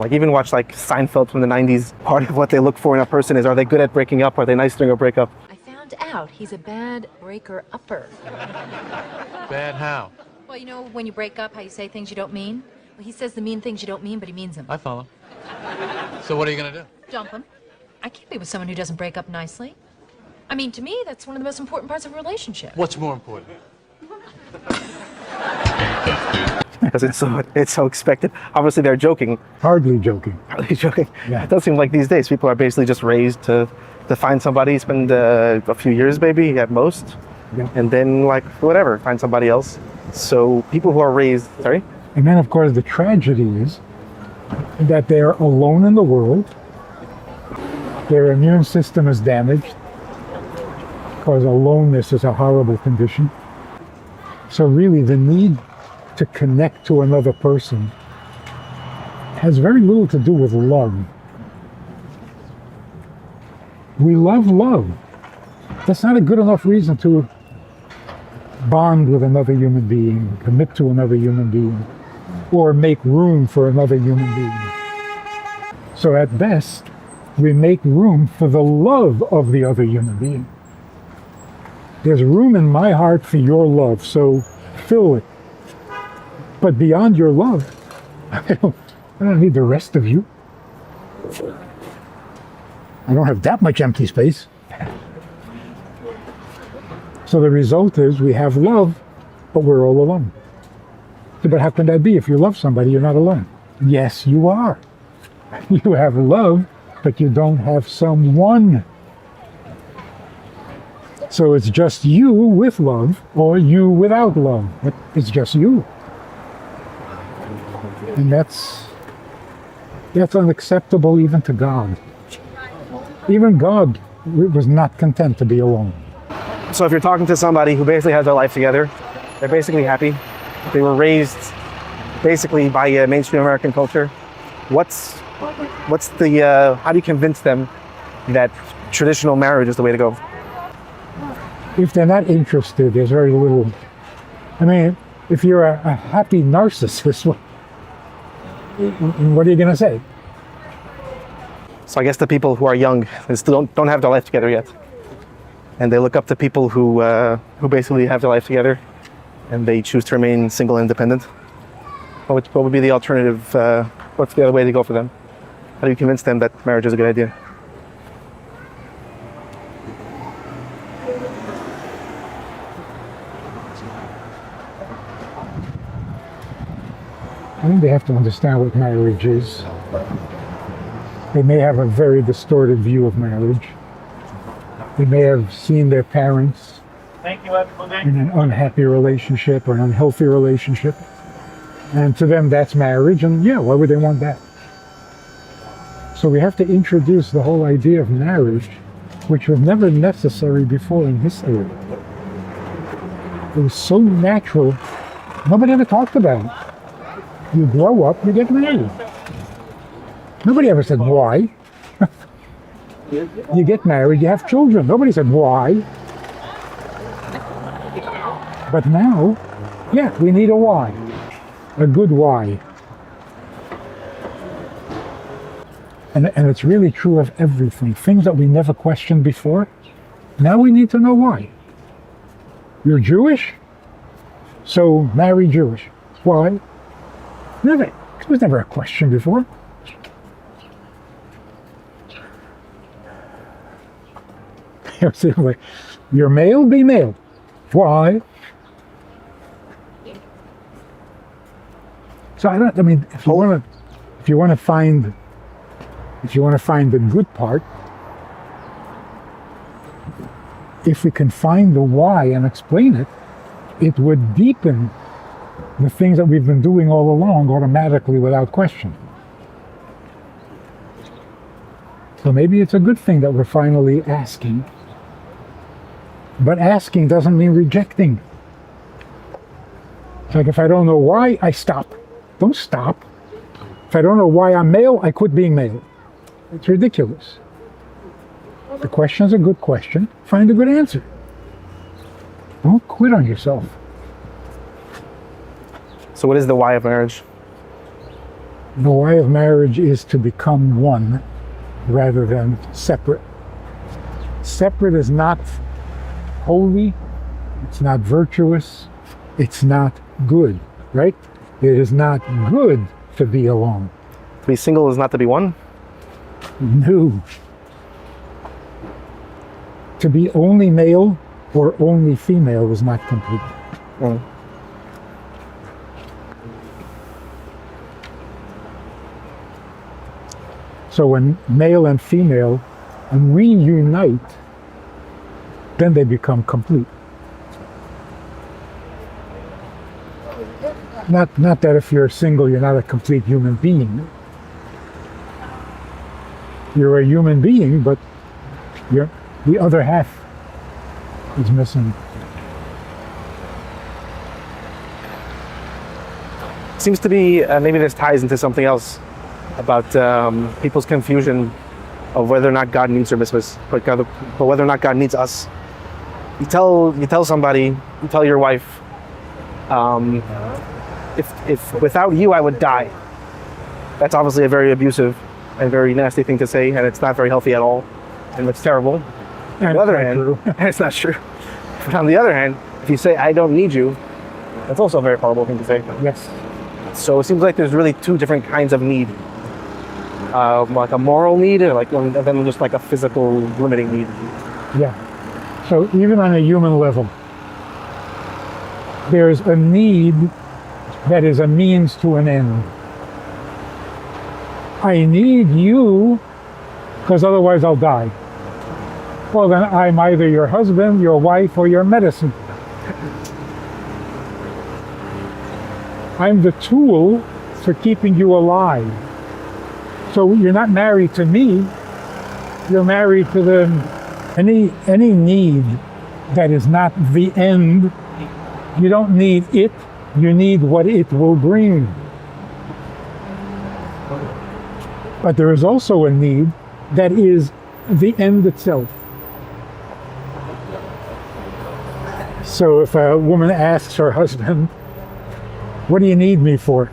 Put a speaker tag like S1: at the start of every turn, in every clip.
S1: Like even watch like Seinfeld from the 90s. Part of what they look for in a person is, are they good at breaking up? Are they nice during a breakup?
S2: I found out he's a bad breaker-upper.
S3: Bad how?
S2: Well, you know when you break up, how you say things you don't mean? Well, he says the mean things you don't mean, but he means them.
S3: I follow. So what are you going to do?
S2: Dump him. I can't be with someone who doesn't break up nicely. I mean, to me, that's one of the most important parts of a relationship.
S3: What's more important?
S1: Because it's so expected. Obviously, they're joking.
S4: Hardly joking.
S1: Hardly joking.
S4: Yeah.
S1: It does seem like these days people are basically just raised to find somebody, spend a few years maybe at most,
S4: Yeah.
S1: and then like whatever, find somebody else. So people who are raised, sorry?
S4: And then, of course, the tragedy is that they're alone in the world. Their immune system is damaged, because aloneness is a horrible condition. So really, the need to connect to another person has very little to do with love. We love love. That's not a good enough reason to bond with another human being, commit to another human being, or make room for another human being. So at best, we make room for the love of the other human being. There's room in my heart for your love, so fill it. But beyond your love, I don't need the rest of you. I don't have that much empty space. So the result is we have love, but we're all alone. So, but how can that be? If you love somebody, you're not alone. Yes, you are. You have love, but you don't have someone. So it's just you with love, or you without love. But it's just you. And that's unacceptable even to God. Even God was not content to be alone.
S1: So if you're talking to somebody who basically has their life together, they're basically happy, they were raised basically by mainstream American culture, what's the, how do you convince them that traditional marriage is the way to go?
S4: If they're not interested, there's very little. I mean, if you're a happy narcissist, what are you going to say?
S1: So I guess the people who are young and still don't have their life together yet, and they look up to people who basically have their life together, and they choose to remain single and independent. What would be the alternative? What's the other way to go for them? How do you convince them that marriage is a good idea?
S4: I think they have to understand what marriage is. They may have a very distorted view of marriage. They may have seen their parents in an unhappy relationship or an unhealthy relationship. And to them, that's marriage. And yeah, why would they want that? So we have to introduce the whole idea of marriage, which was never necessary before in history. It was so natural. Nobody ever talked about it. You grow up, you get married. Nobody ever said why. You get married, you have children. Nobody said why. But now, yeah, we need a why. A good why. And it's really true of everything. Things that we never questioned before. Now we need to know why. You're Jewish? So marry Jewish. Why? Never. It was never a question before. You're male, be male. Why? So I mean, if you want to find the good part, if we can find the why and explain it, it would deepen the things that we've been doing all along automatically without question. So maybe it's a good thing that we're finally asking. But asking doesn't mean rejecting. It's like if I don't know why, I stop. Don't stop. If I don't know why I'm male, I quit being male. It's ridiculous. The question's a good question. Find a good answer. Don't quit on yourself.
S1: So what is the why of marriage?
S4: The why of marriage is to become one rather than separate. Separate is not holy, it's not virtuous, it's not good, right? It is not good to be alone.
S1: To be single is not to be one.
S4: No. To be only male or only female is not complete.
S1: Mm.
S4: So when male and female reunite, then they become complete. Not that if you're single, you're not a complete human being. You're a human being, but the other half is missing.
S1: Seems to be, maybe this ties into something else about people's confusion of whether or not God needs submissiveness, but whether or not God needs us. You tell somebody, you tell your wife, if without you I would die. That's obviously a very abusive and very nasty thing to say, and it's not very healthy at all, and it's terrible. On the other hand, and it's not true. But on the other hand, if you say I don't need you, that's also a very horrible thing to say.
S4: Yes.
S1: So it seems like there's really two different kinds of need. Like a moral need, and then just like a physical limiting need.
S4: Yeah. So even on a human level, there's a need that is a means to an end. I need you because otherwise I'll die. Well, then I'm either your husband, your wife, or your medicine. I'm the tool for keeping you alive. So you're not married to me, you're married to any need that is not the end. You don't need it, you need what it will bring. But there is also a need that is the end itself. So if a woman asks her husband, what do you need me for?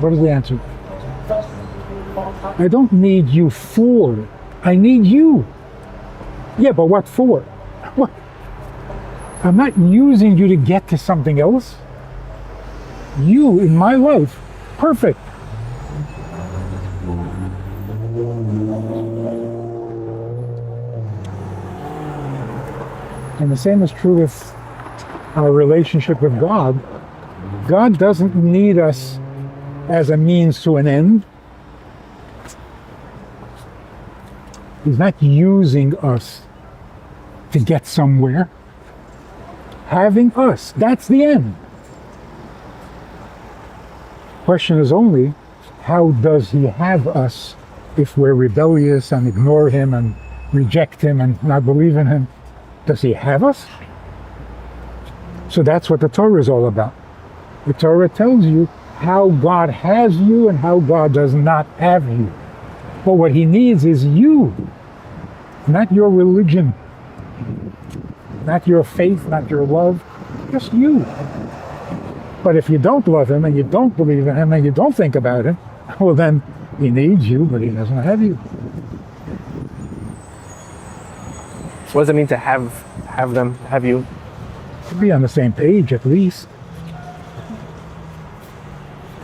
S4: What is the answer? I don't need you for, I need you. Yeah, but what for? What? I'm not using you to get to something else. You in my life, perfect. And the same is true with our relationship with God. God doesn't need us as a means to an end. He's not using us to get somewhere. Having us, that's the end. Question is only, how does he have us if we're rebellious and ignore him and reject him and not believe in him? Does he have us? So that's what the Torah is all about. The Torah tells you how God has you and how God does not have you. But what he needs is you, not your religion, not your faith, not your love, just you. But if you don't love him and you don't believe in him and you don't think about him, well then he needs you, but he doesn't have you.
S1: What does it mean to have you?
S4: To be on the same page at least.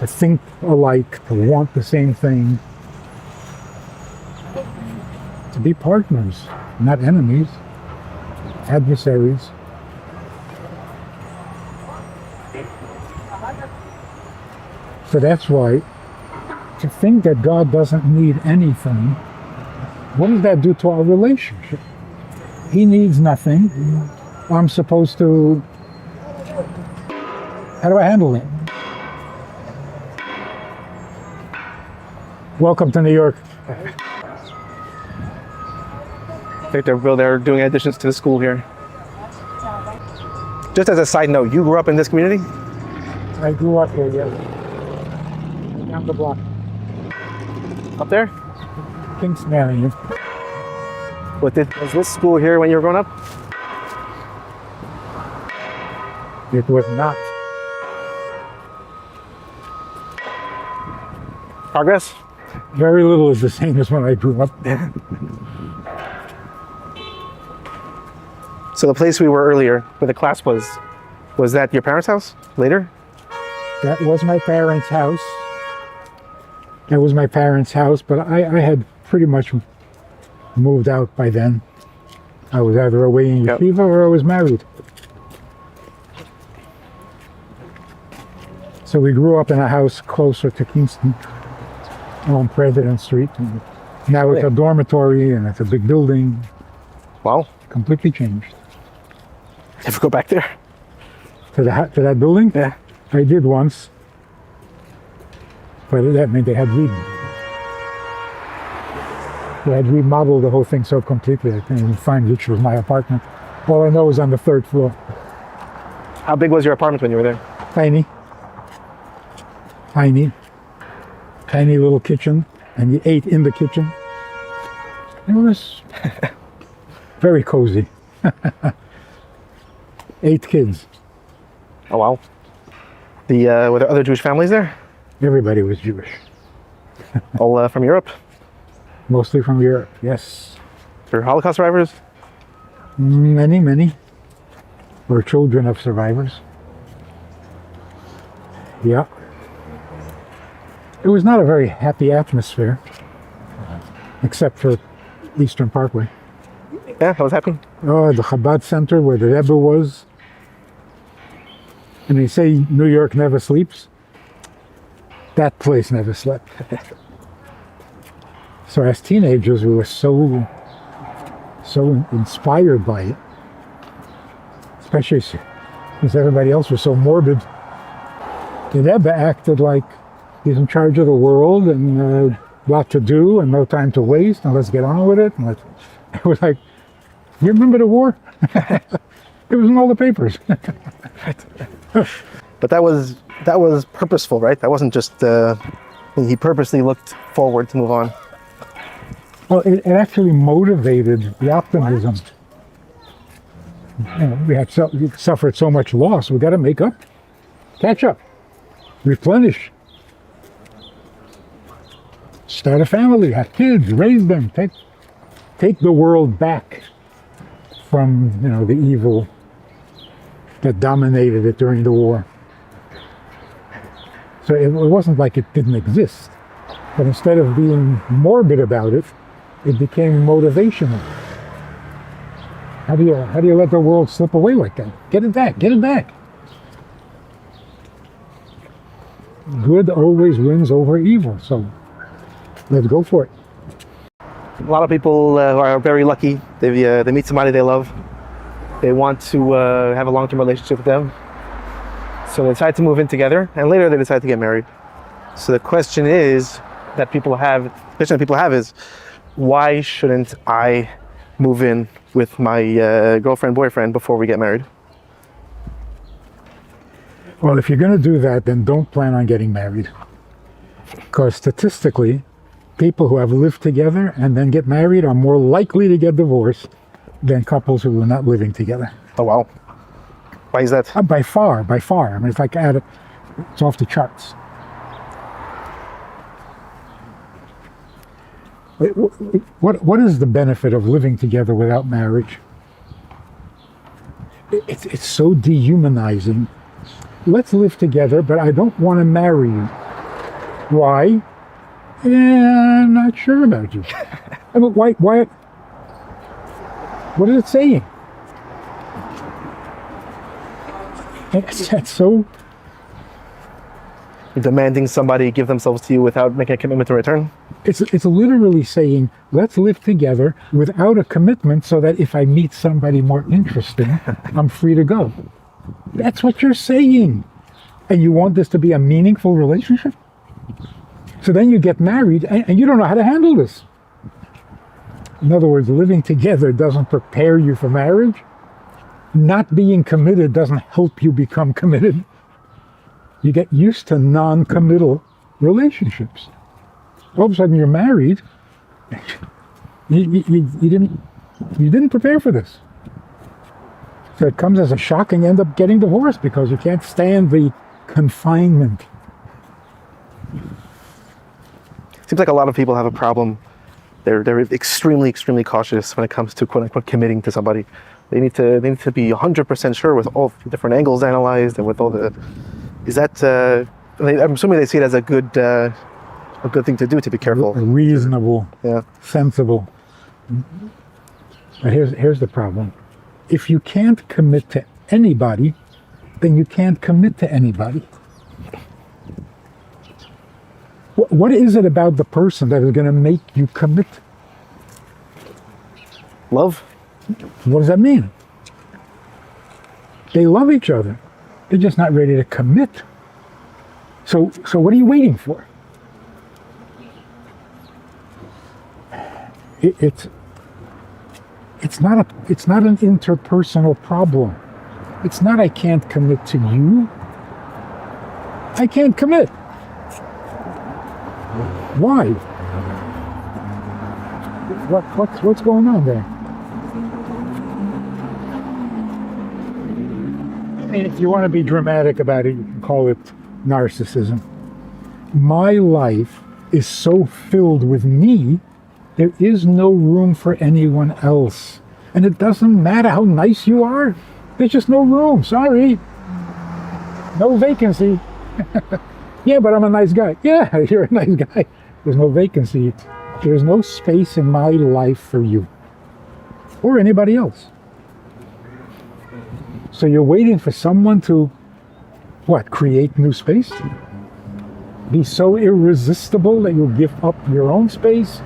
S4: To think alike, to want the same thing. To be partners, not enemies, adversaries. So that's why, to think that God doesn't need anything, what does that do to our relationship? He needs nothing. I'm supposed to... How do I handle it? Welcome to New York.
S1: I think they're doing additions to the school here. Just as a side note, you grew up in this community?
S4: I grew up here, yes. Down the block.
S1: Up there?
S4: Kingsman.
S1: Was this school here when you were growing up?
S4: It was not.
S1: Progress?
S4: Very little is the same as when I grew up.
S1: So the place we were earlier, where the class was that your parents' house later?
S4: That was my parents' house. That was my parents' house, but I had pretty much moved out by then. I was either away in yeshiva or I was married. So we grew up in a house closer to Kingston, on President Street. And now it's a dormitory and it's a big building.
S1: Wow.
S4: Completely changed.
S1: Ever go back there?
S4: To that building?
S1: Yeah.
S4: I did once. But that meant they had remodeled the whole thing so completely I couldn't even find which was my apartment. All I know is on the 3rd floor.
S1: How big was your apartment when you were there?
S4: Tiny. Tiny little kitchen, and you ate in the kitchen. It was very cozy. 8 kids.
S1: Oh wow. Were there other Jewish families there?
S4: Everybody was Jewish.
S1: All from Europe?
S4: Mostly from Europe, yes.
S1: They're Holocaust survivors?
S4: Many were children of survivors. Yeah. It was not a very happy atmosphere, except for Eastern Parkway.
S1: Yeah, I was happy.
S4: Oh, the Chabad Center where the Rebbe was. And they say New York never sleeps. That place never slept. So as teenagers, we were so inspired by it. Especially since everybody else was so morbid. The Rebbe acted like he's in charge of the world and a lot to do and no time to waste and let's get on with it. And it was like, you remember the war? It was in all the papers.
S1: But that was purposeful, right? That wasn't just he purposely looked forward to move on.
S4: Well, it actually motivated the optimism. You know, we had suffered so much loss. We got to make up, catch up, replenish, start a family, have kids, raise them, take the world back from the evil that dominated it during the war. So it wasn't like it didn't exist, but instead of being morbid about it, it became motivational. How do you let the world slip away like that? Get it back, get it back. Good always wins over evil, so let's go for it.
S1: A lot of people who are very lucky, they meet somebody they love. They want to have a long-term relationship with them. So they decide to move in together, and later they decide to get married. So the question that people have is, why shouldn't I move in with my girlfriend, boyfriend before we get married?
S4: Well, if you're going to do that, then don't plan on getting married. Because statistically, people who have lived together and then get married are more likely to get divorced than couples who are not living together.
S1: Oh, wow. Why is that?
S4: By far. I mean, if I add it, it's off the charts. What is the benefit of living together without marriage? It's so dehumanizing. Let's live together, but I don't want to marry you. Why? Yeah, I'm not sure about you. I mean, why? What is it saying? It's so...
S1: You're demanding somebody give themselves to you without making a commitment in return?
S4: It's literally saying, let's live together without a commitment so that if I meet somebody more interesting, I'm free to go. That's what you're saying. And you want this to be a meaningful relationship? So then you get married and you don't know how to handle this. In other words, living together doesn't prepare you for marriage. Not being committed doesn't help you become committed. You get used to non-committal relationships. All of a sudden you're married. You didn't prepare for this. So it comes as a shock and you end up getting divorced because you can't stand the confinement.
S1: seems like a lot of people have a problem. They're extremely, extremely cautious when it comes to quote unquote committing to somebody. They need to be 100% sure with all the different angles analyzed and with all the. Is that? I'm assuming they see it as a good thing to do, to be careful.
S4: Reasonable,
S1: Yeah.
S4: sensible. But here's the problem. If you can't commit to anybody, then you can't commit to anybody. What is it about the person that is going to make you commit?
S1: Love?
S4: What does that mean? They love each other. They're just not ready to commit. So what are you waiting for? It's not an interpersonal problem. It's not I can't commit to you. I can't commit. Why? What's going on there? I mean, if you want to be dramatic about it, you can call it narcissism. My life is so filled with me, there is no room for anyone else. And it doesn't matter how nice you are. There's just no room. Sorry. No vacancy. Yeah, but I'm a nice guy. Yeah, you're a nice guy. There's no vacancy. There's no space in my life for you or anybody else. So you're waiting for someone to, what, create new space? Be so irresistible that you'll give up your own space